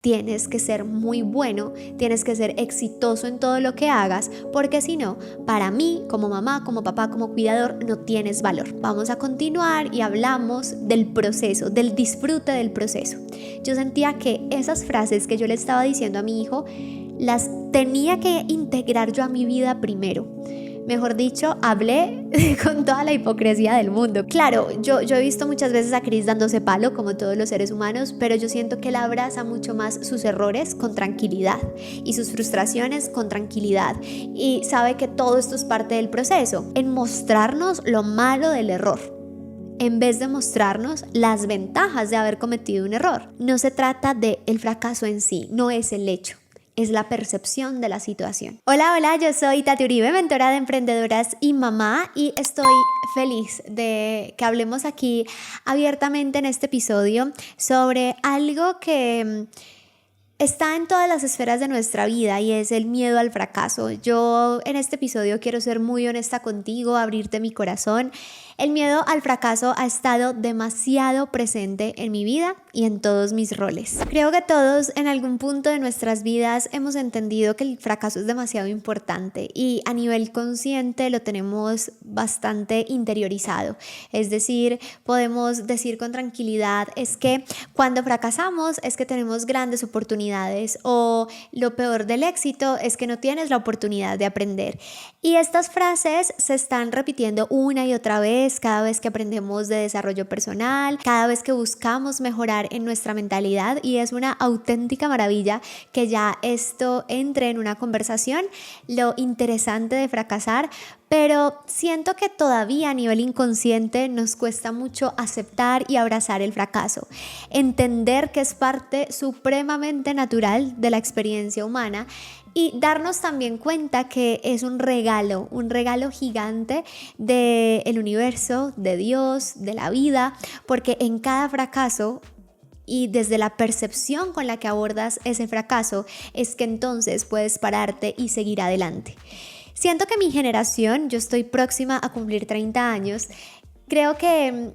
tienes que ser muy bueno, tienes que ser exitoso en todo lo que hagas, porque si no, para mí, como mamá, como papá, como cuidador, no tienes valor. Vamos a continuar y hablamos del proceso, del disfrute del proceso. Yo sentía que esas frases que yo le estaba diciendo a mi hijo, las tenía que integrar yo a mi vida primero. Mejor dicho, hablé con toda la hipocresía del mundo. Claro, yo he visto muchas veces a Chris dándose palo, como todos los seres humanos, pero yo siento que él abraza mucho más sus errores con tranquilidad y sus frustraciones con tranquilidad, y sabe que todo esto es parte del proceso, en mostrarnos lo malo del error, en vez de mostrarnos las ventajas de haber cometido un error. No se trata del fracaso en sí, no es el hecho. Es la percepción de la situación. Hola, yo soy Tati Uribe, mentora de emprendedoras y mamá, y estoy feliz de que hablemos aquí abiertamente en este episodio sobre algo que está en todas las esferas de nuestra vida, y es el miedo al fracaso. Yo en este episodio quiero ser muy honesta contigo, abrirte mi corazón. El miedo al fracaso ha estado demasiado presente en mi vida y en todos mis roles. Creo que todos en algún punto de nuestras vidas hemos entendido que el fracaso es demasiado importante, y a nivel consciente lo tenemos bastante interiorizado. Es decir, podemos decir con tranquilidad, es que cuando fracasamos es que tenemos grandes oportunidades, o lo peor del éxito es que no tienes la oportunidad de aprender. Y estas frases se están repitiendo una y otra vez cada vez que aprendemos de desarrollo personal, cada vez que buscamos mejorar en nuestra mentalidad, y es una auténtica maravilla que ya esto entre en una conversación, lo interesante de fracasar, pero siento que todavía a nivel inconsciente nos cuesta mucho aceptar y abrazar el fracaso, entender que es parte supremamente natural de la experiencia humana, y darnos también cuenta que es un regalo gigante del universo, de Dios, de la vida, porque en cada fracaso y desde la percepción con la que abordas ese fracaso es que entonces puedes pararte y seguir adelante. Siento que mi generación, yo estoy próxima a cumplir 30 años, creo que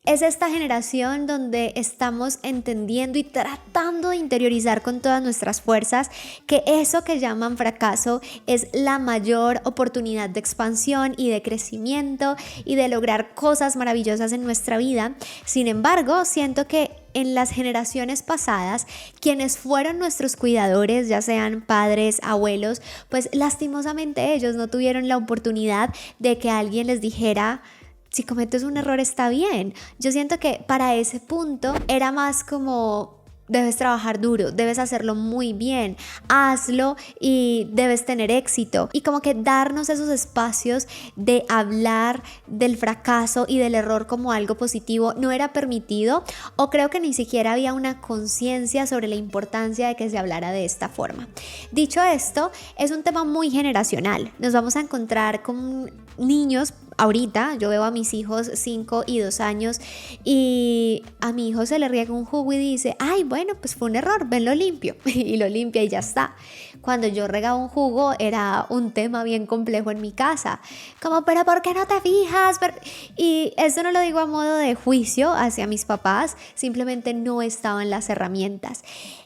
es esta generación donde estamos entendiendo y tratando de interiorizar con todas nuestras fuerzas que eso que llaman fracaso es la mayor oportunidad de expansión y de crecimiento y de lograr cosas maravillosas en nuestra vida. Sin embargo, siento que en las generaciones pasadas, quienes fueron nuestros cuidadores, ya sean padres, abuelos, pues lastimosamente ellos no tuvieron la oportunidad de que alguien les dijera: si cometes un error está bien. Yo siento que para ese punto era más como: debes trabajar duro, debes hacerlo muy bien, hazlo y debes tener éxito. Y como que darnos esos espacios de hablar del fracaso y del error como algo positivo no era permitido, o creo que ni siquiera había una conciencia sobre la importancia de que se hablara de esta forma. Dicho esto, es un tema muy generacional. Nos vamos a encontrar con niños. Ahorita yo veo a mis hijos 5 y 2 años, y a mi hijo se le riega un jugo y dice: ay, bueno, pues fue un error, ven, lo limpio. Y lo limpia y ya está. Cuando yo regaba un jugo era un tema bien complejo en mi casa, como: pero ¿por qué no te fijas? Y esto no lo digo a modo de juicio hacia mis papás, simplemente no estaban las herramientas.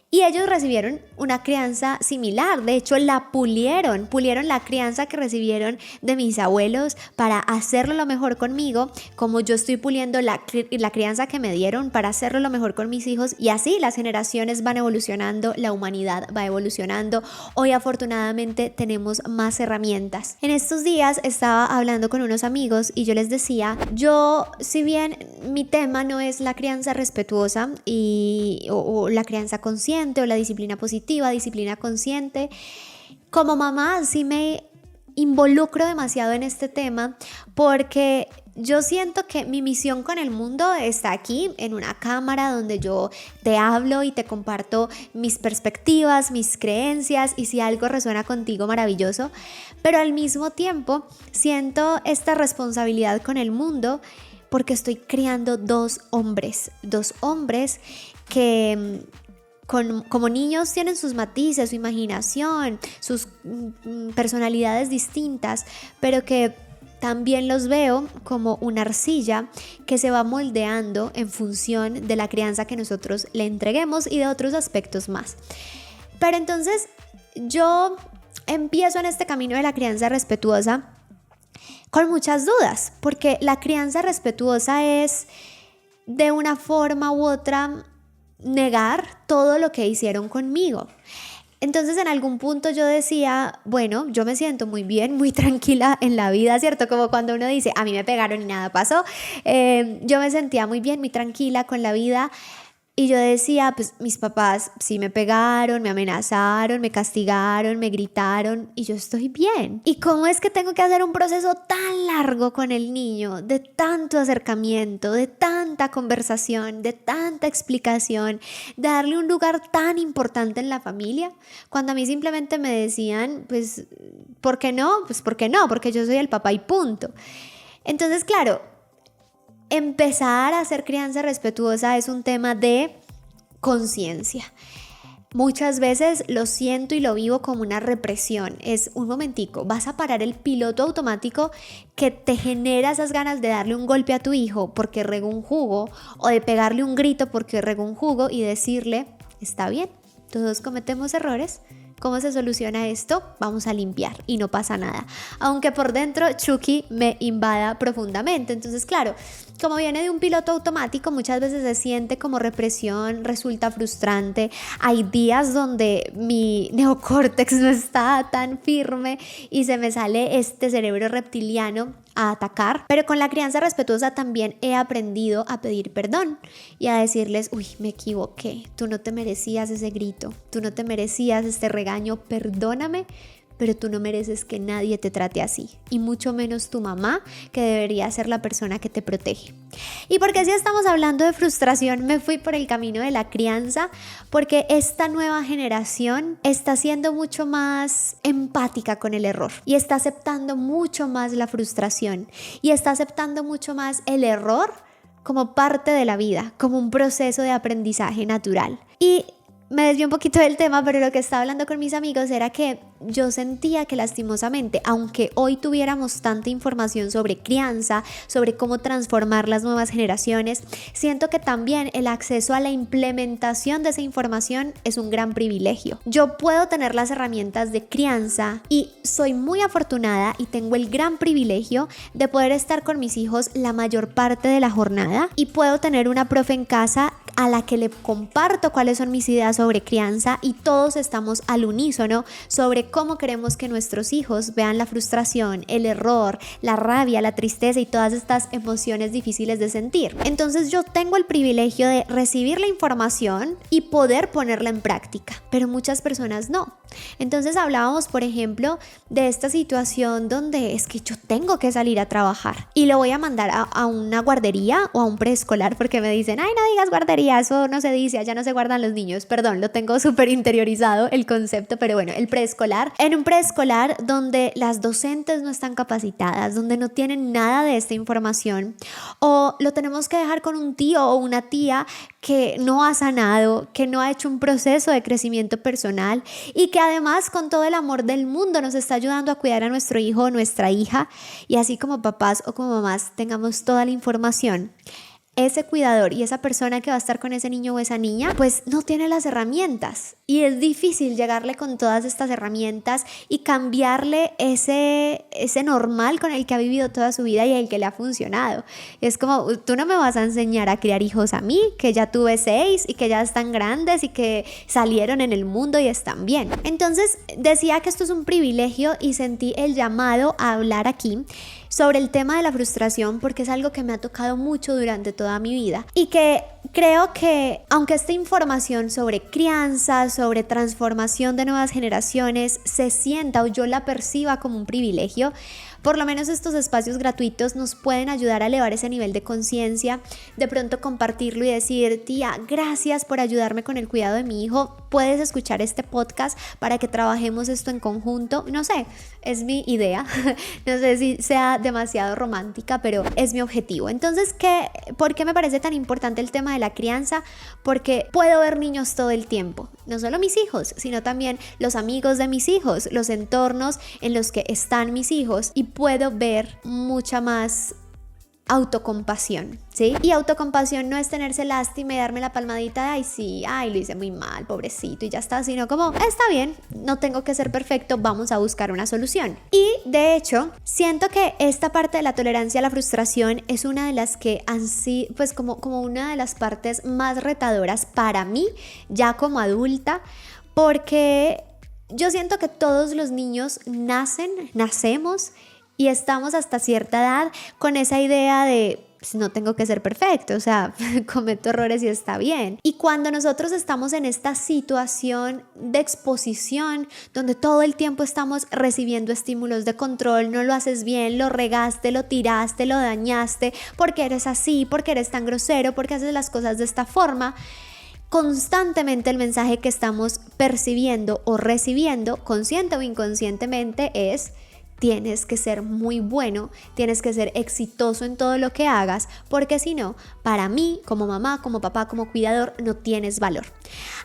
Y ellos recibieron una crianza similar, de hecho la pulieron la crianza que recibieron de mis abuelos para hacerlo lo mejor conmigo, como yo estoy puliendo la crianza que me dieron para hacerlo lo mejor con mis hijos, y así las generaciones van evolucionando, la humanidad va evolucionando. Hoy afortunadamente tenemos más herramientas. En estos días estaba hablando con unos amigos y yo les decía, si bien mi tema no es la crianza respetuosa o la crianza consciente, o la disciplina positiva, disciplina consciente, como mamá sí me involucro demasiado en este tema, porque yo siento que mi misión con el mundo está aquí, en una cámara donde yo te hablo y te comparto mis perspectivas, mis creencias, y si algo resuena contigo, maravilloso, pero al mismo tiempo siento esta responsabilidad con el mundo, porque estoy criando dos hombres que como niños tienen sus matices, su imaginación, sus personalidades distintas, pero que también los veo como una arcilla que se va moldeando en función de la crianza que nosotros le entreguemos y de otros aspectos más. Pero entonces yo empiezo en este camino de la crianza respetuosa con muchas dudas, porque la crianza respetuosa es de una forma u otra negar todo lo que hicieron conmigo. Entonces en algún punto yo decía, bueno, yo me siento muy bien, muy tranquila en la vida, ¿cierto? Como cuando uno dice, a mí me pegaron y nada pasó. Yo me sentía muy bien, muy tranquila con la vida. Y yo decía, pues mis papás sí me pegaron, me amenazaron, me castigaron, me gritaron y yo estoy bien. ¿Y cómo es que tengo que hacer un proceso tan largo con el niño, de tanto acercamiento, de tanta conversación, de tanta explicación, de darle un lugar tan importante en la familia? Cuando a mí simplemente me decían, pues, ¿por qué no? Pues, ¿por qué no? Porque yo soy el papá y punto. Entonces, claro, empezar a hacer crianza respetuosa es un tema de conciencia. Muchas veces lo siento y lo vivo como una represión. Es un momentico, vas a parar el piloto automático que te genera esas ganas de darle un golpe a tu hijo porque regó un jugo o de pegarle un grito porque regó un jugo y decirle, está bien, todos cometemos errores. ¿Cómo se soluciona esto? Vamos a limpiar y no pasa nada. Aunque por dentro Chucky me invada profundamente. Entonces, claro, como viene de un piloto automático, muchas veces se siente como represión, resulta frustrante. Hay días donde mi neocórtex no está tan firme y se me sale este cerebro reptiliano a atacar, pero con la crianza respetuosa también he aprendido a pedir perdón y a decirles, uy, me equivoqué, tú no te merecías ese grito, tú no te merecías este regaño, perdóname, pero tú no mereces que nadie te trate así, y mucho menos tu mamá, que debería ser la persona que te protege. Y porque si estamos hablando de frustración, me fui por el camino de la crianza, porque esta nueva generación está siendo mucho más empática con el error y está aceptando mucho más la frustración y está aceptando mucho más el error como parte de la vida, como un proceso de aprendizaje natural. Y me desvié un poquito del tema, pero lo que estaba hablando con mis amigos era que yo sentía que lastimosamente, aunque hoy tuviéramos tanta información sobre crianza, sobre cómo transformar las nuevas generaciones, siento que también el acceso a la implementación de esa información es un gran privilegio. Yo puedo tener las herramientas de crianza y soy muy afortunada y tengo el gran privilegio de poder estar con mis hijos la mayor parte de la jornada y puedo tener una profe en casa a la que le comparto cuáles son mis ideas sobre crianza y todos estamos al unísono sobre cómo queremos que nuestros hijos vean la frustración, el error, la rabia, la tristeza y todas estas emociones difíciles de sentir. Entonces yo tengo el privilegio de recibir la información y poder ponerla en práctica, pero muchas personas no. Entonces hablábamos, por ejemplo, de esta situación donde es que yo tengo que salir a trabajar y lo voy a mandar a una guardería o a un preescolar porque me dicen, ay, no digas guardería, eso no se dice, allá no se guardan los niños. Perdón, lo tengo súper interiorizado el concepto, pero bueno, el preescolar. En un preescolar donde las docentes no están capacitadas, donde no tienen nada de esta información, o lo tenemos que dejar con un tío o una tía que no ha sanado, que no ha hecho un proceso de crecimiento personal y que además con todo el amor del mundo nos está ayudando a cuidar a nuestro hijo o nuestra hija, y así como papás o como mamás tengamos toda la información, ese cuidador y esa persona que va a estar con ese niño o esa niña, pues no tiene las herramientas y es difícil llegarle con todas estas herramientas y cambiarle ese normal con el que ha vivido toda su vida y el que le ha funcionado. Es como, tú no me vas a enseñar a criar hijos a mí, que ya tuve 6 y que ya están grandes y que salieron en el mundo y están bien. Entonces decía que esto es un privilegio y sentí el llamado a hablar aquí sobre el tema de la frustración porque es algo que me ha tocado mucho durante toda mi vida y que creo que aunque esta información sobre crianza, sobre transformación de nuevas generaciones se sienta o yo la perciba como un privilegio, por lo menos estos espacios gratuitos nos pueden ayudar a elevar ese nivel de conciencia, de pronto compartirlo y decir, tía, gracias por ayudarme con el cuidado de mi hijo, puedes escuchar este podcast para que trabajemos esto en conjunto. No sé, es mi idea, no sé si sea demasiado romántica, pero es mi objetivo. Entonces, ¿por qué me parece tan importante el tema de la crianza porque puedo ver niños todo el tiempo. No solo mis hijos, sino también los amigos de mis hijos, los entornos en los que están mis hijos, y puedo ver mucha más autocompasión, ¿sí? Y autocompasión no es tenerse lástima y darme la palmadita de, ay, sí, ay, lo hice muy mal, pobrecito, y ya está, sino como, está bien, no tengo que ser perfecto, vamos a buscar una solución. Y de hecho, siento que esta parte de la tolerancia a la frustración es una de las que han sido, pues como una de las partes más retadoras para mí, ya como adulta, porque yo siento que todos los niños nacemos y estamos hasta cierta edad con esa idea de pues, no tengo que ser perfecto, o sea, cometo errores y está bien. Y cuando nosotros estamos en esta situación de exposición, donde todo el tiempo estamos recibiendo estímulos de control, no lo haces bien, lo regaste, lo tiraste, lo dañaste, porque eres así, porque eres tan grosero, porque haces las cosas de esta forma, constantemente el mensaje que estamos percibiendo o recibiendo, consciente o inconscientemente, es: tienes que ser muy bueno, tienes que ser exitoso en todo lo que hagas, porque si no, para mí, como mamá, como papá, como cuidador, no tienes valor.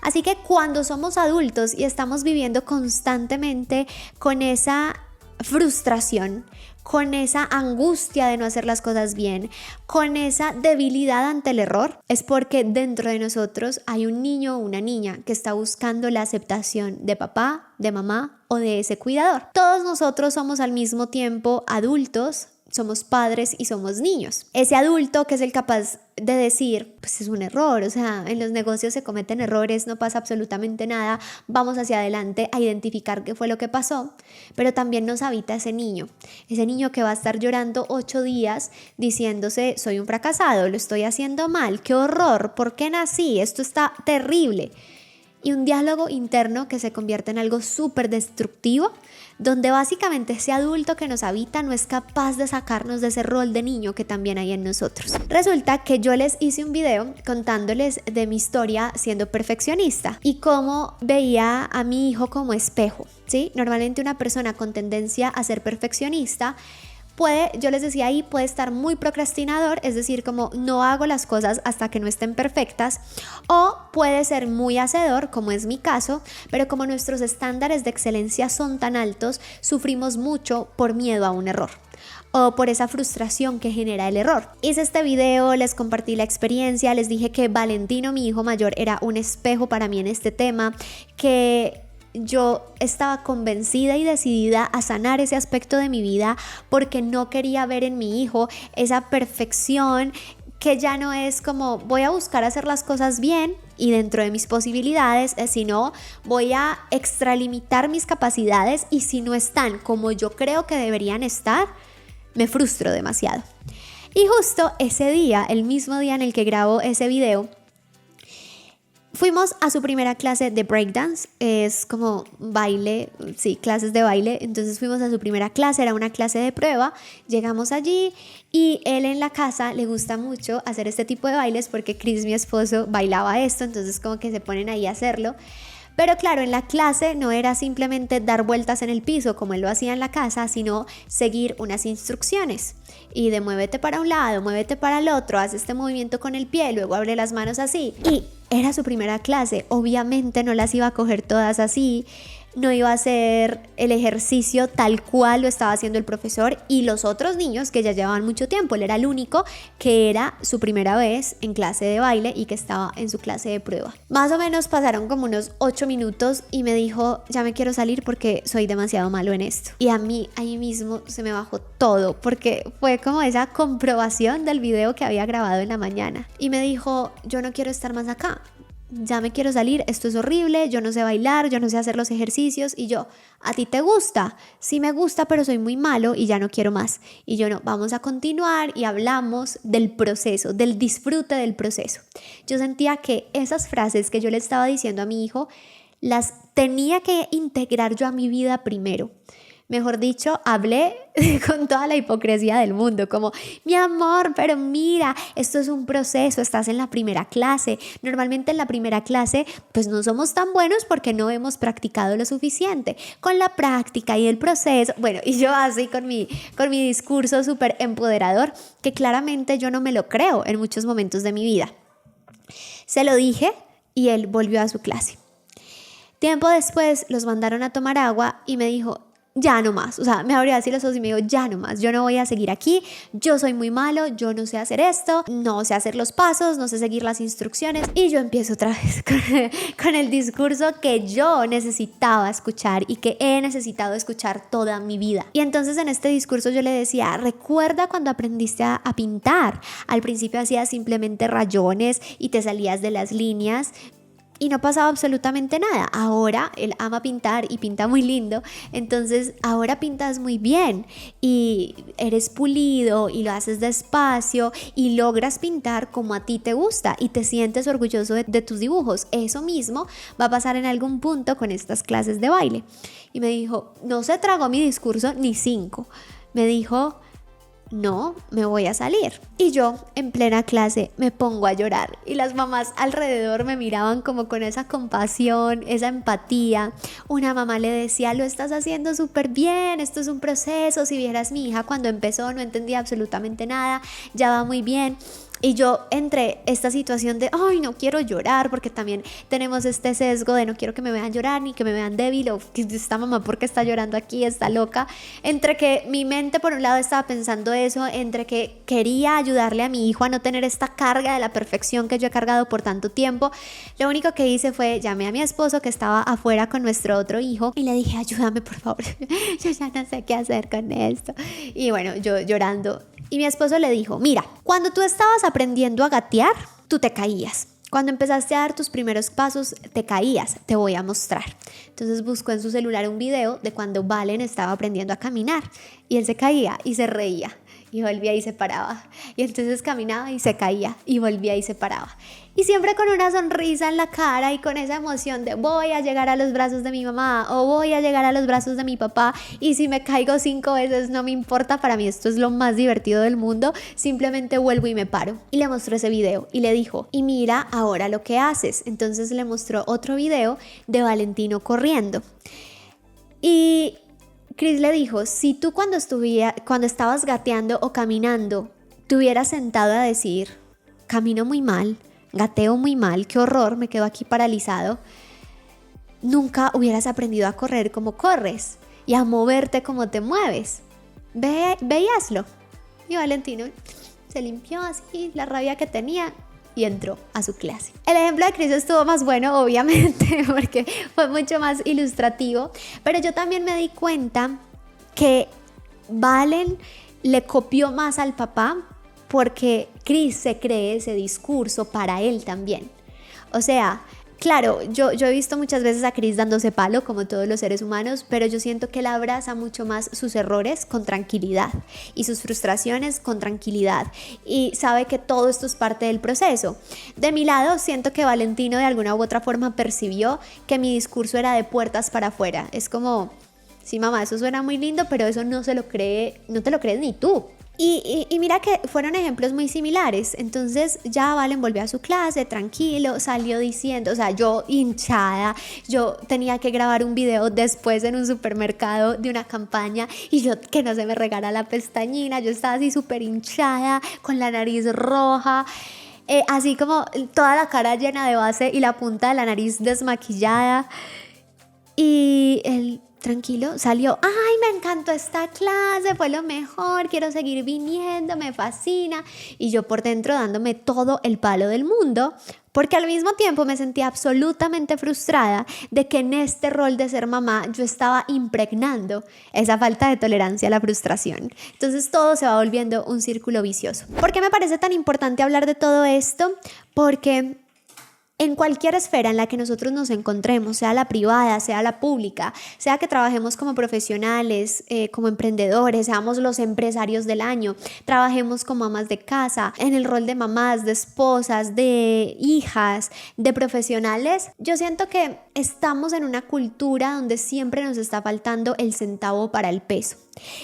Así que cuando somos adultos y estamos viviendo constantemente con esa frustración, con esa angustia de no hacer las cosas bien, con esa debilidad ante el error, es porque dentro de nosotros hay un niño o una niña que está buscando la aceptación de papá, de mamá o de ese cuidador. Todos nosotros somos al mismo tiempo adultos, somos padres y somos niños. Ese adulto que es el capaz de decir, pues es un error, o sea, en los negocios se cometen errores, no pasa absolutamente nada, vamos hacia adelante a identificar qué fue lo que pasó, pero también nos habita ese niño que va a estar llorando 8 días diciéndose, soy un fracasado, lo estoy haciendo mal, qué horror, ¿por qué nací? Esto está terrible. Y un diálogo interno que se convierte en algo súper destructivo, donde básicamente ese adulto que nos habita no es capaz de sacarnos de ese rol de niño que también hay en nosotros. Resulta que yo les hice un video contándoles de mi historia siendo perfeccionista y cómo veía a mi hijo como espejo, ¿sí? Normalmente una persona con tendencia a ser perfeccionista yo les decía ahí, puede estar muy procrastinador, es decir, como no hago las cosas hasta que no estén perfectas, o puede ser muy hacedor, como es mi caso, pero como nuestros estándares de excelencia son tan altos, sufrimos mucho por miedo a un error o por esa frustración que genera el error. Hice este video, les compartí la experiencia, les dije que Valentino, mi hijo mayor, era un espejo para mí en este tema, que yo estaba convencida y decidida a sanar ese aspecto de mi vida porque no quería ver en mi hijo esa perfección que ya no es como voy a buscar hacer las cosas bien y dentro de mis posibilidades, sino voy a extralimitar mis capacidades y si no están como yo creo que deberían estar, me frustro demasiado. Y justo ese día, el mismo día en el que grabo ese video, fuimos a su primera clase de breakdance, es como baile, sí, clases de baile. Entonces fuimos a su primera clase, era una clase de prueba, llegamos allí y él en la casa le gusta mucho hacer este tipo de bailes porque Chris, mi esposo, bailaba esto, entonces como que se ponen ahí a hacerlo. Pero claro, en la clase no era simplemente dar vueltas en el piso como él lo hacía en la casa, sino seguir unas instrucciones. Y de muévete para un lado, muévete para el otro, haz este movimiento con el pie, luego abre las manos así. Y era su primera clase, obviamente no las iba a coger todas así, no iba a hacer el ejercicio tal cual lo estaba haciendo el profesor y los otros niños que ya llevaban mucho tiempo. Él era el único que era su primera vez en clase de baile y que estaba en su clase de prueba. Más o menos pasaron como unos 8 minutos y me dijo, ya me quiero salir porque soy demasiado malo en esto. Y a mí ahí mismo se me bajó todo porque fue como esa comprobación del video que había grabado en la mañana. Y me dijo, yo no quiero estar más acá. Ya me quiero salir, esto es horrible, yo no sé bailar, yo no sé hacer los ejercicios. Y yo, ¿a ti te gusta? Sí me gusta, pero soy muy malo y ya no quiero más. Y yo, no, vamos a continuar y hablamos del proceso, del disfrute del proceso. Yo sentía que esas frases que yo le estaba diciendo a mi hijo, las tenía que integrar yo a mi vida primero. Mejor dicho, hablé con toda la hipocresía del mundo, como, mi amor, pero mira, esto es un proceso, estás en la primera clase. Normalmente en la primera clase, pues no somos tan buenos porque no hemos practicado lo suficiente. Con la práctica y el proceso, bueno, y yo así con mi discurso súper empoderador, que claramente yo no me lo creo en muchos momentos de mi vida. Se lo dije y él volvió a su clase. Tiempo después los mandaron a tomar agua y me dijo, ya no más, o sea, me abrió así los ojos y me dijo, ya no más, yo no voy a seguir aquí, yo soy muy malo, yo no sé hacer esto, no sé hacer los pasos, no sé seguir las instrucciones. Y yo empiezo otra vez con el discurso que yo necesitaba escuchar y que he necesitado escuchar toda mi vida. Y entonces en este discurso yo le decía, recuerda cuando aprendiste a pintar, al principio hacías simplemente rayones y te salías de las líneas y no pasaba absolutamente nada. Ahora él ama pintar y pinta muy lindo, entonces ahora pintas muy bien y eres pulido y lo haces despacio y logras pintar como a ti te gusta y te sientes orgulloso de tus dibujos. Eso mismo va a pasar en algún punto con estas clases de baile. Y me dijo, no se tragó mi discurso ni 5. Me dijo, no, me voy a salir. Y yo en plena clase me pongo a llorar y las mamás alrededor me miraban como con esa compasión, esa empatía. Una mamá le decía, lo estás haciendo súper bien, esto es un proceso, si vieras mi hija cuando empezó no entendía absolutamente nada, ya va muy bien. Y yo entre esta situación de, ay, no quiero llorar, porque también tenemos este sesgo de no quiero que me vean llorar ni que me vean débil o que esta mamá porque está llorando aquí, está loca. Entre que mi mente por un lado estaba pensando eso, entre que quería ayudarle a mi hijo a no tener esta carga de la perfección que yo he cargado por tanto tiempo, lo único que hice fue llamé a mi esposo que estaba afuera con nuestro otro hijo y le dije, ayúdame por favor, yo ya no sé qué hacer con esto. Y bueno, yo llorando. Y mi esposo le dijo, mira, cuando tú estabas aprendiendo a gatear, tú te caías. Cuando empezaste a dar tus primeros pasos, te caías, te voy a mostrar. Entonces buscó en su celular un video de cuando Valen estaba aprendiendo a caminar. Y él se caía y se reía. Y volvía y se paraba. Y entonces caminaba y se caía y volvía y se paraba. Y siempre con una sonrisa en la cara y con esa emoción de voy a llegar a los brazos de mi mamá o voy a llegar a los brazos de mi papá y si me caigo 5 veces no me importa, para mí esto es lo más divertido del mundo, simplemente vuelvo y me paro. Y le mostró ese video y le dijo, y mira ahora lo que haces. Entonces le mostró otro video de Valentino corriendo. Y Chris le dijo, si tú cuando estabas gateando o caminando te hubieras sentado a decir, camino muy mal, gateo muy mal, qué horror, me quedo aquí paralizado, nunca hubieras aprendido a correr como corres y a moverte como te mueves. Ve y hazlo. Y Valentino se limpió así la rabia que tenía y entró a su clase. El ejemplo de Chris estuvo más bueno, obviamente, porque fue mucho más ilustrativo, pero yo también me di cuenta que Valen le copió más al papá porque Chris se cree ese discurso para él también. O sea, claro, yo he visto muchas veces a Chris dándose palo, como todos los seres humanos, pero yo siento que él abraza mucho más sus errores con tranquilidad y sus frustraciones con tranquilidad y sabe que todo esto es parte del proceso. De mi lado, siento que Valentino de alguna u otra forma percibió que mi discurso era de puertas para afuera. Es como, sí mamá, eso suena muy lindo, pero eso no te lo crees ni tú. Y mira que fueron ejemplos muy similares. Entonces ya Valen volvió a su clase tranquilo, salió diciendo, o sea, yo hinchada, yo tenía que grabar un video después en un supermercado de una campaña y yo que no se me regara la pestañina, yo estaba así súper hinchada, con la nariz roja, así como toda la cara llena de base y la punta de la nariz desmaquillada. Y él tranquilo salió, ay, me encantó esta clase, fue lo mejor, quiero seguir viniendo, me fascina. Y yo por dentro dándome todo el palo del mundo, porque al mismo tiempo me sentía absolutamente frustrada de que en este rol de ser mamá yo estaba impregnando esa falta de tolerancia a la frustración. Entonces todo se va volviendo un círculo vicioso. ¿Por qué me parece tan importante hablar de todo esto? Porque en cualquier esfera en la que nosotros nos encontremos, sea la privada, sea la pública, sea que trabajemos como profesionales, como emprendedores, seamos los empresarios del año, trabajemos como amas de casa, en el rol de mamás, de esposas, de hijas, de profesionales, yo siento que estamos en una cultura donde siempre nos está faltando el centavo para el peso.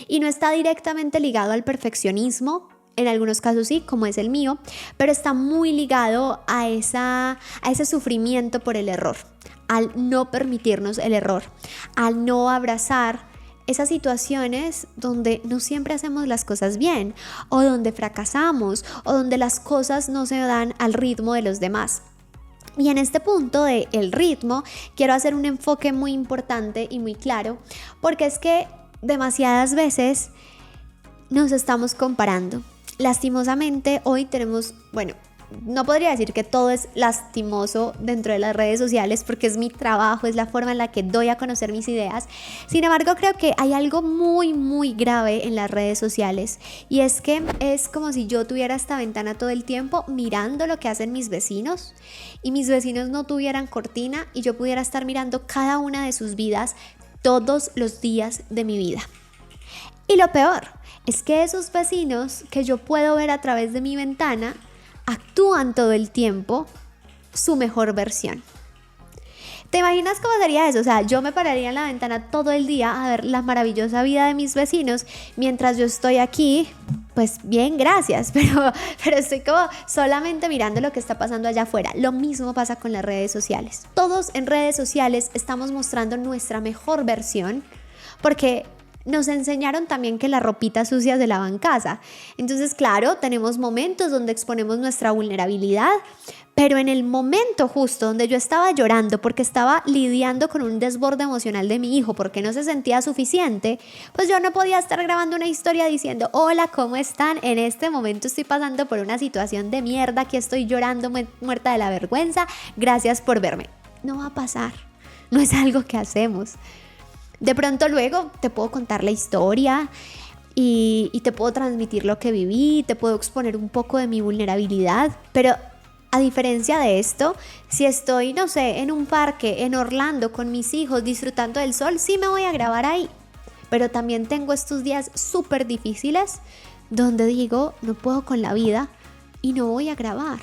Y no está directamente ligado al perfeccionismo. En algunos casos sí, como es el mío, pero está muy ligado a ese sufrimiento por el error, al no permitirnos el error, al no abrazar esas situaciones donde no siempre hacemos las cosas bien, o donde fracasamos, o donde las cosas no se dan al ritmo de los demás. Y en este punto del ritmo quiero hacer un enfoque muy importante y muy claro, porque es que demasiadas veces nos estamos comparando. Lastimosamente hoy tenemos, no podría decir que todo es lastimoso dentro de las redes sociales porque es mi trabajo, es la forma en la que doy a conocer mis ideas. Sin embargo, creo que hay algo muy, muy grave en las redes sociales, y es que es como si yo tuviera esta ventana todo el tiempo mirando lo que hacen mis vecinos, y mis vecinos no tuvieran cortina y yo pudiera estar mirando cada una de sus vidas todos los días de mi vida. Y lo peor es que esos vecinos que yo puedo ver a través de mi ventana actúan todo el tiempo su mejor versión. ¿Te imaginas cómo sería eso? O sea, yo me pararía en la ventana todo el día a ver la maravillosa vida de mis vecinos mientras yo estoy aquí, pues bien, gracias, pero estoy como solamente mirando lo que está pasando allá afuera. Lo mismo pasa con las redes sociales. Todos en redes sociales estamos mostrando nuestra mejor versión porque nos enseñaron también que la ropita sucia se lava en casa. Entonces, claro, tenemos momentos donde exponemos nuestra vulnerabilidad, pero en el momento justo donde yo estaba llorando porque estaba lidiando con un desborde emocional de mi hijo porque no se sentía suficiente, pues yo no podía estar grabando una historia diciendo: hola, ¿cómo están? En este momento estoy pasando por una situación de mierda, aquí estoy llorando muerta de la vergüenza, gracias por verme. No va a pasar, no es algo que hacemos. De pronto luego te puedo contar la historia y te puedo transmitir lo que viví, te puedo exponer un poco de mi vulnerabilidad, pero a diferencia de esto, si estoy, no sé, en un parque, en Orlando con mis hijos disfrutando del sol, sí me voy a grabar ahí. Pero también tengo estos días súper difíciles donde digo, no puedo con la vida y no voy a grabar.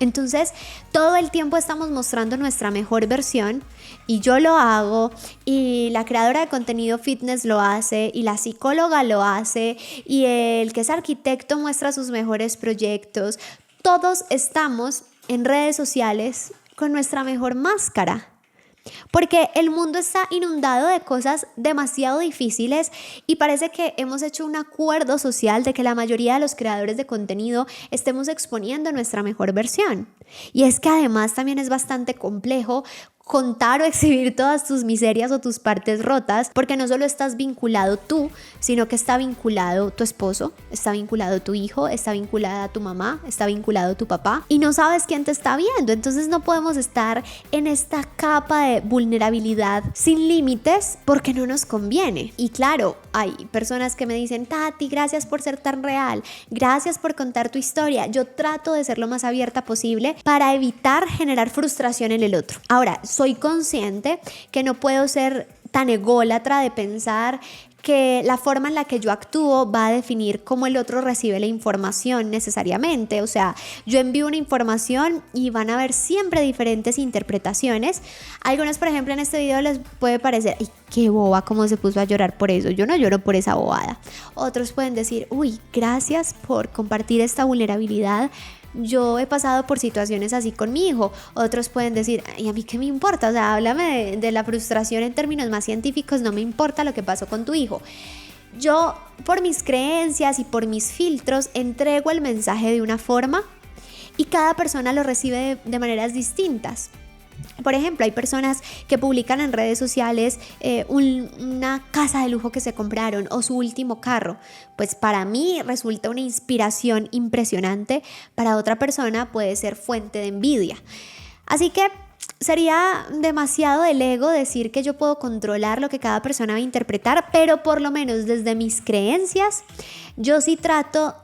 Entonces, todo el tiempo estamos mostrando nuestra mejor versión, y yo lo hago, y la creadora de contenido fitness lo hace, y la psicóloga lo hace, y el que es arquitecto muestra sus mejores proyectos. Todos estamos en redes sociales con nuestra mejor máscara. Porque el mundo está inundado de cosas demasiado difíciles y parece que hemos hecho un acuerdo social de que la mayoría de los creadores de contenido estemos exponiendo nuestra mejor versión. Y es que además también es bastante complejo contar o exhibir todas tus miserias o tus partes rotas, porque no solo estás vinculado tú, sino que está vinculado tu esposo, está vinculado tu hijo, está vinculada tu mamá, está vinculado tu papá, y no sabes quién te está viendo. Entonces no podemos estar en esta capa de vulnerabilidad sin límites porque no nos conviene. Y claro, hay personas que me dicen: Tati, gracias por ser tan real, gracias por contar tu historia. Yo trato de ser lo más abierta posible para evitar generar frustración en el otro. Ahora, soy consciente que no puedo ser tan ególatra de pensar que la forma en la que yo actúo va a definir cómo el otro recibe la información necesariamente. O sea, yo envío una información y van a haber siempre diferentes interpretaciones. Algunos, por ejemplo, en este video les puede parecer: ¡ay, qué boba, cómo se puso a llorar por eso! Yo no lloro por esa bobada. Otros pueden decir: uy, gracias por compartir esta vulnerabilidad. Yo he pasado por situaciones así con mi hijo. Otros pueden decir: ¿y a mí qué me importa? O sea, háblame de la frustración en términos más científicos, no me importa lo que pasó con tu hijo. Yo, por mis creencias y por mis filtros, entrego el mensaje de una forma y cada persona lo recibe de maneras distintas. Por ejemplo, hay personas que publican en redes sociales una casa de lujo que se compraron o su último carro. Pues para mí resulta una inspiración impresionante, para otra persona puede ser fuente de envidia. Así que sería demasiado del ego decir que yo puedo controlar lo que cada persona va a interpretar, pero por lo menos desde mis creencias, yo sí trato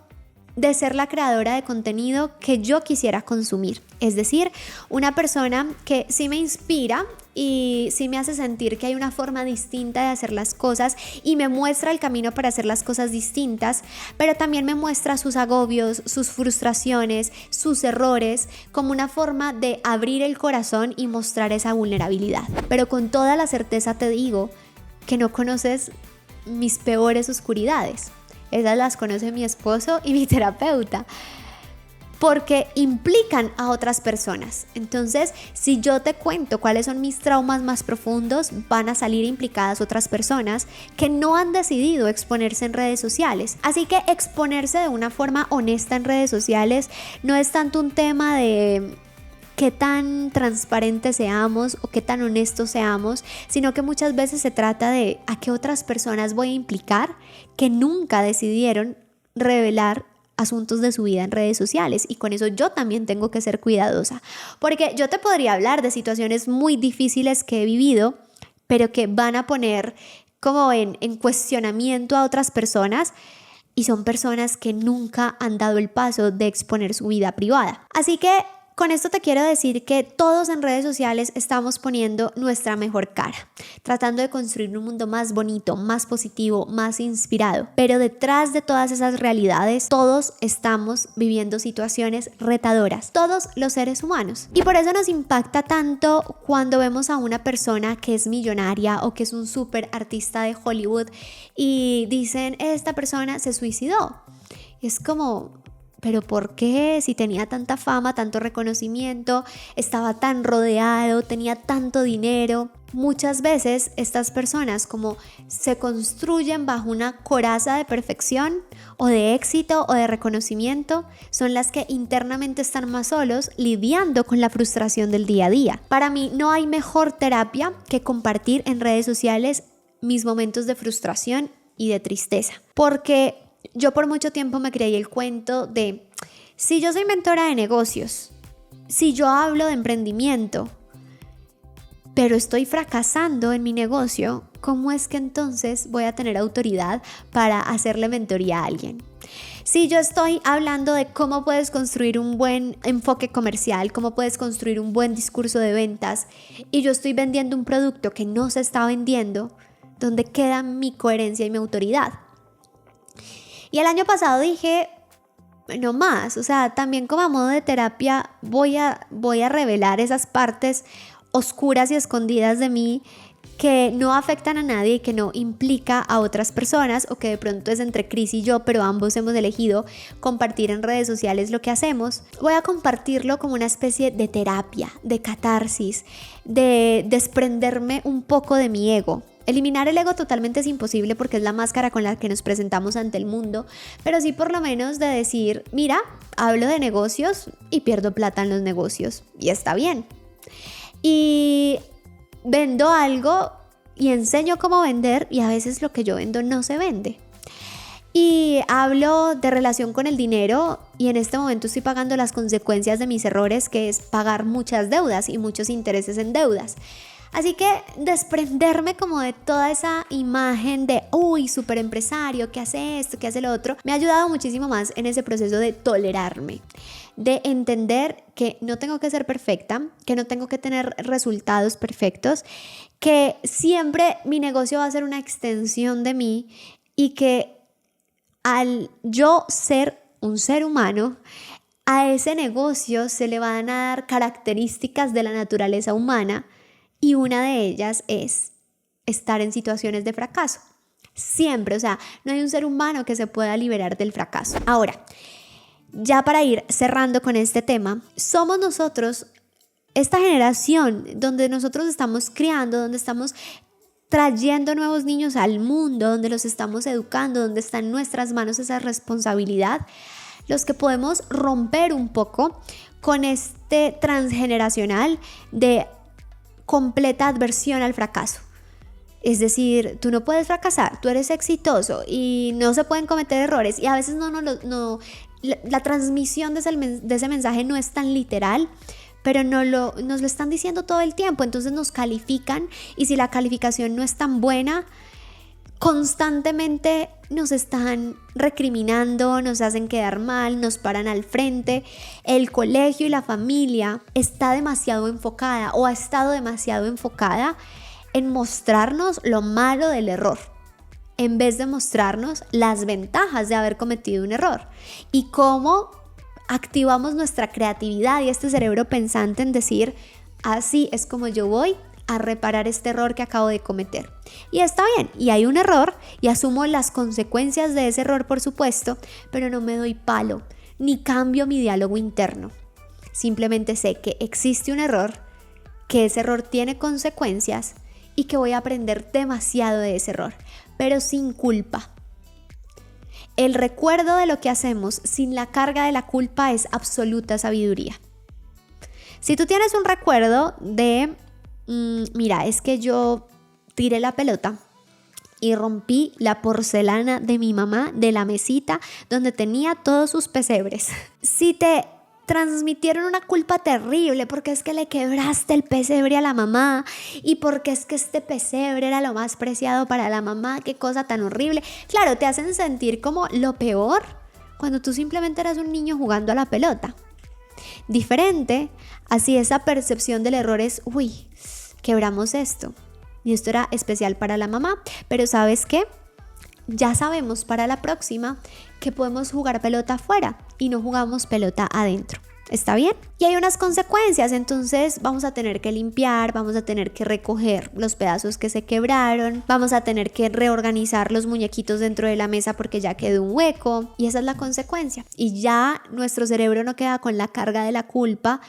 de ser la creadora de contenido que yo quisiera consumir. Es decir, una persona que sí me inspira y sí me hace sentir que hay una forma distinta de hacer las cosas y me muestra el camino para hacer las cosas distintas, pero también me muestra sus agobios, sus frustraciones, sus errores, como una forma de abrir el corazón y mostrar esa vulnerabilidad. Pero con toda la certeza te digo que no conoces mis peores oscuridades. Esas las conoce mi esposo y mi terapeuta. porque implican a otras personas. Entonces, si yo te cuento cuáles son mis traumas más profundos, van a salir implicadas otras personas que no han decidido exponerse en redes sociales. Así que exponerse de una forma honesta en redes sociales no es tanto un tema de qué tan transparentes seamos o qué tan honestos seamos, sino que muchas veces se trata de a qué otras personas voy a implicar que nunca decidieron revelar asuntos de su vida en redes sociales, y con eso yo también tengo que ser cuidadosa, porque yo te podría hablar de situaciones muy difíciles que he vivido, pero que van a poner como en cuestionamiento a otras personas, y son personas que nunca han dado el paso de exponer su vida privada. Así que con esto te quiero decir que todos en redes sociales estamos poniendo nuestra mejor cara, tratando de construir un mundo más bonito, más positivo, más inspirado. Pero detrás de todas esas realidades, todos estamos viviendo situaciones retadoras, todos los seres humanos. Y por eso nos impacta tanto cuando vemos a una persona que es millonaria o que es un súper artista de Hollywood y dicen, esta persona se suicidó. Y es como, ¿pero por qué? Si tenía tanta fama, tanto reconocimiento, estaba tan rodeado, tenía tanto dinero. Muchas veces estas personas, como se construyen bajo una coraza de perfección o de éxito o de reconocimiento, son las que internamente están más solos, lidiando con la frustración del día a día. Para mí no hay mejor terapia que compartir en redes sociales mis momentos de frustración y de tristeza, porque yo por mucho tiempo me creí el cuento de, si yo soy mentora de negocios, si yo hablo de emprendimiento, pero estoy fracasando en mi negocio, ¿cómo es que entonces voy a tener autoridad para hacerle mentoría a alguien? Si yo estoy hablando de cómo puedes construir un buen enfoque comercial, cómo puedes construir un buen discurso de ventas, y yo estoy vendiendo un producto que no se está vendiendo, ¿dónde queda mi coherencia y mi autoridad? Y el año pasado dije, no más, o sea, también como a modo de terapia voy a revelar esas partes oscuras y escondidas de mí que no afectan a nadie y que no implica a otras personas, o que de pronto es entre Cris y yo, pero ambos hemos elegido compartir en redes sociales lo que hacemos. Voy a compartirlo como una especie de terapia, de catarsis, de desprenderme un poco de mi ego. Eliminar el ego totalmente es imposible porque es la máscara con la que nos presentamos ante el mundo, pero sí por lo menos de decir, mira, hablo de negocios y pierdo plata en los negocios y está bien. Y vendo algo y enseño cómo vender, y a veces lo que yo vendo no se vende. Y hablo de relación con el dinero, y en este momento estoy pagando las consecuencias de mis errores, que es pagar muchas deudas y muchos intereses en deudas. Así que desprenderme como de toda esa imagen de, uy, súper empresario, que hace esto, que hace lo otro, me ha ayudado muchísimo más en ese proceso de tolerarme, de entender que no tengo que ser perfecta, que no tengo que tener resultados perfectos, que siempre mi negocio va a ser una extensión de mí, y que al yo ser un ser humano, a ese negocio se le van a dar características de la naturaleza humana, y una de ellas es estar en situaciones de fracaso. Siempre, o sea, no hay un ser humano que se pueda liberar del fracaso. Ahora, ya para ir cerrando con este tema, somos nosotros, esta generación donde nosotros estamos criando, donde estamos trayendo nuevos niños al mundo, donde los estamos educando, donde está en nuestras manos esa responsabilidad, los que podemos romper un poco con este transgeneracional de completa adversión al fracaso. Es decir, tú no puedes fracasar, tú eres exitoso y no se pueden cometer errores, y a veces la transmisión de ese mensaje no es tan literal, pero nos lo están diciendo todo el tiempo. Entonces nos califican, y si la calificación no es tan buena, constantemente nos están recriminando, nos hacen quedar mal, nos paran al frente. El colegio y la familia está demasiado enfocada, o ha estado demasiado enfocada, en mostrarnos lo malo del error, en vez de mostrarnos las ventajas de haber cometido un error y cómo activamos nuestra creatividad y este cerebro pensante en decir, así es como yo voy a reparar este error que acabo de cometer. Y está bien, y hay un error y asumo las consecuencias de ese error, por supuesto, pero no me doy palo, ni cambio mi diálogo interno. Simplemente sé que existe un error, que ese error tiene consecuencias y que voy a aprender demasiado de ese error, pero sin culpa. El recuerdo de lo que hacemos sin la carga de la culpa es absoluta sabiduría. Si tú tienes un recuerdo de, mira, es que yo tiré la pelota y rompí la porcelana de mi mamá de la mesita donde tenía todos sus pesebres. Si te transmitieron una culpa terrible porque es que le quebraste el pesebre a la mamá y porque es que este pesebre era lo más preciado para la mamá, qué cosa tan horrible. Claro, te hacen sentir como lo peor cuando tú simplemente eras un niño jugando a la pelota. Diferente, así esa percepción del error es, uy, quebramos esto. Y esto era especial para la mamá, pero ¿sabes qué? Ya sabemos para la próxima que podemos jugar pelota afuera y no jugamos pelota adentro. ¿Está bien? Y hay unas consecuencias, entonces vamos a tener que limpiar, vamos a tener que recoger los pedazos que se quebraron, vamos a tener que reorganizar los muñequitos dentro de la mesa porque ya quedó un hueco y esa es la consecuencia. Y ya nuestro cerebro no queda con la carga de la culpa,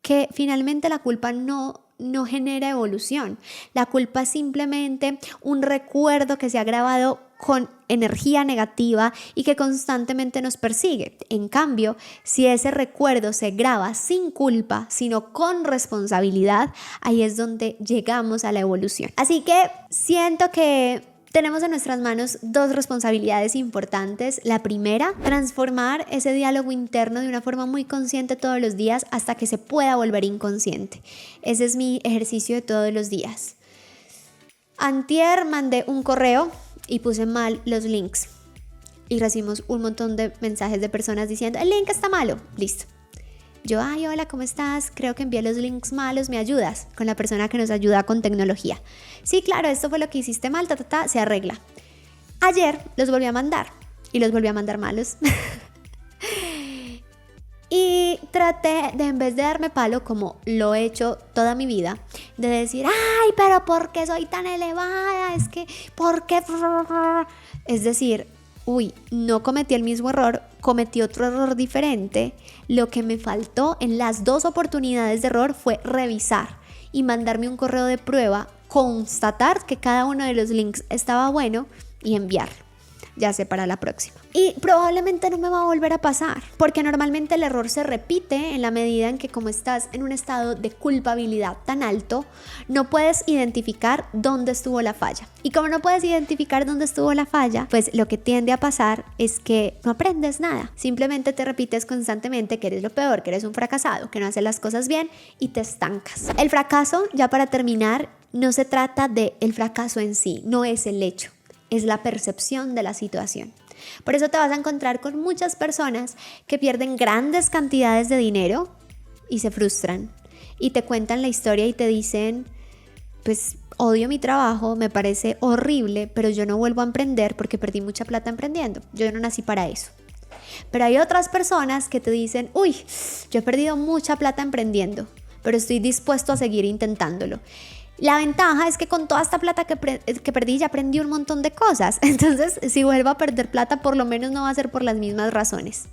que finalmente la culpa no genera evolución. La culpa es simplemente un recuerdo que se ha grabado con energía negativa y que constantemente nos persigue. En cambio, si ese recuerdo se graba sin culpa, sino con responsabilidad, ahí es donde llegamos a la evolución. Así que siento que tenemos en nuestras manos dos responsabilidades importantes. La primera, transformar ese diálogo interno de una forma muy consciente todos los días hasta que se pueda volver inconsciente. Ese es mi ejercicio de todos los días. Antier mandé un correo y puse mal los links y recibimos un montón de mensajes de personas diciendo el link está malo. Listo. Yo, ay, hola, ¿cómo estás? Creo que envié los links malos, ¿me ayudas? Con la persona que nos ayuda con tecnología. Sí, claro, esto fue lo que hiciste mal, se arregla. Ayer los volví a mandar y los volví a mandar malos. Y traté de, en vez de darme palo, como lo he hecho toda mi vida, de decir, ay, pero ¿por qué soy tan elevada? Es que, ¿por qué? Es decir, uy, no cometí el mismo error, cometí otro error diferente. Lo que me faltó en las dos oportunidades de error fue revisar y mandarme un correo de prueba, constatar que cada uno de los links estaba bueno y enviarlo. Ya sé para la próxima. Y probablemente no me va a volver a pasar, porque normalmente el error se repite en la medida en que, como estás en un estado de culpabilidad tan alto, no puedes identificar dónde estuvo la falla. Y como no puedes identificar dónde estuvo la falla, pues lo que tiende a pasar es que no aprendes nada. Simplemente te repites constantemente que eres lo peor, que eres un fracasado, que no haces las cosas bien y te estancas. El fracaso, ya para terminar, no se trata del fracaso en sí, no es el hecho. Es la percepción de la situación. Por eso te vas a encontrar con muchas personas que pierden grandes cantidades de dinero y se frustran. Y te cuentan la historia y te dicen, pues odio mi trabajo, me parece horrible, pero yo no vuelvo a emprender porque perdí mucha plata emprendiendo. Yo no nací para eso. Pero hay otras personas que te dicen, uy, yo he perdido mucha plata emprendiendo, pero estoy dispuesto a seguir intentándolo. La ventaja es que con toda esta plata que perdí ya aprendí un montón de cosas. Entonces, si vuelvo a perder plata, por lo menos no va a ser por las mismas razones.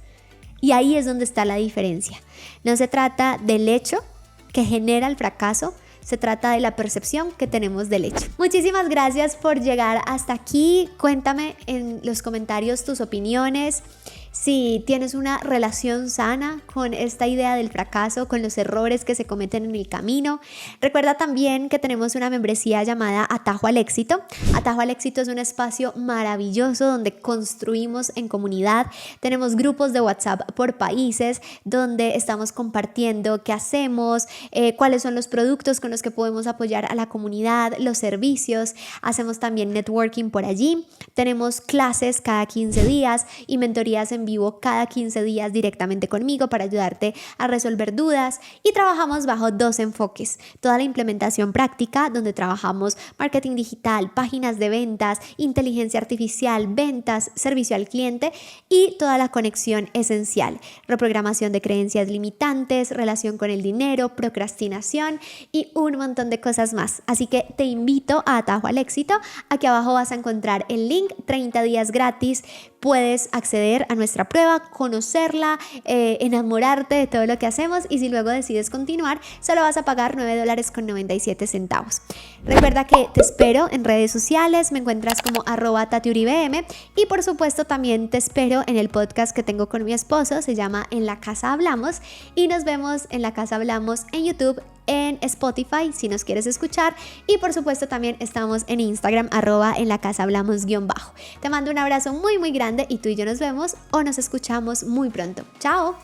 Y ahí es donde está la diferencia. No se trata del hecho que genera el fracaso, se trata de la percepción que tenemos del hecho. Muchísimas gracias por llegar hasta aquí. Cuéntame en los comentarios tus opiniones. Si tienes una relación sana con esta idea del fracaso, con los errores que se cometen en el camino. Recuerda también que tenemos una membresía llamada Atajo al Éxito. Atajo al Éxito es un espacio maravilloso donde construimos en comunidad. Tenemos grupos de WhatsApp por países donde estamos compartiendo qué hacemos, cuáles son los productos con los que podemos apoyar a la comunidad, los servicios. Hacemos también networking por allí. Tenemos clases cada 15 días y mentorías en vivo cada 15 días directamente conmigo para ayudarte a resolver dudas, y trabajamos bajo dos enfoques: toda la implementación práctica, donde trabajamos marketing digital, páginas de ventas, inteligencia artificial, ventas, servicio al cliente, y toda la conexión esencial: reprogramación de creencias limitantes, relación con el dinero, procrastinación y un montón de cosas más. Así que te invito a Atajo al Éxito. Aquí abajo vas a encontrar el link, 30 días gratis. Puedes acceder a nuestra nuestra prueba, conocerla, enamorarte de todo lo que hacemos, y si luego decides continuar, solo vas a pagar $9.97. Recuerda que te espero en redes sociales, me encuentras como @tatiuribm, y por supuesto también te espero en el podcast que tengo con mi esposo, se llama En la Casa Hablamos, y nos vemos en La Casa Hablamos en YouTube, en Spotify si nos quieres escuchar, y por supuesto también estamos en Instagram @en la casa hablamos _ Te mando un abrazo muy grande y tú y yo nos vemos o nos escuchamos muy pronto. Chao.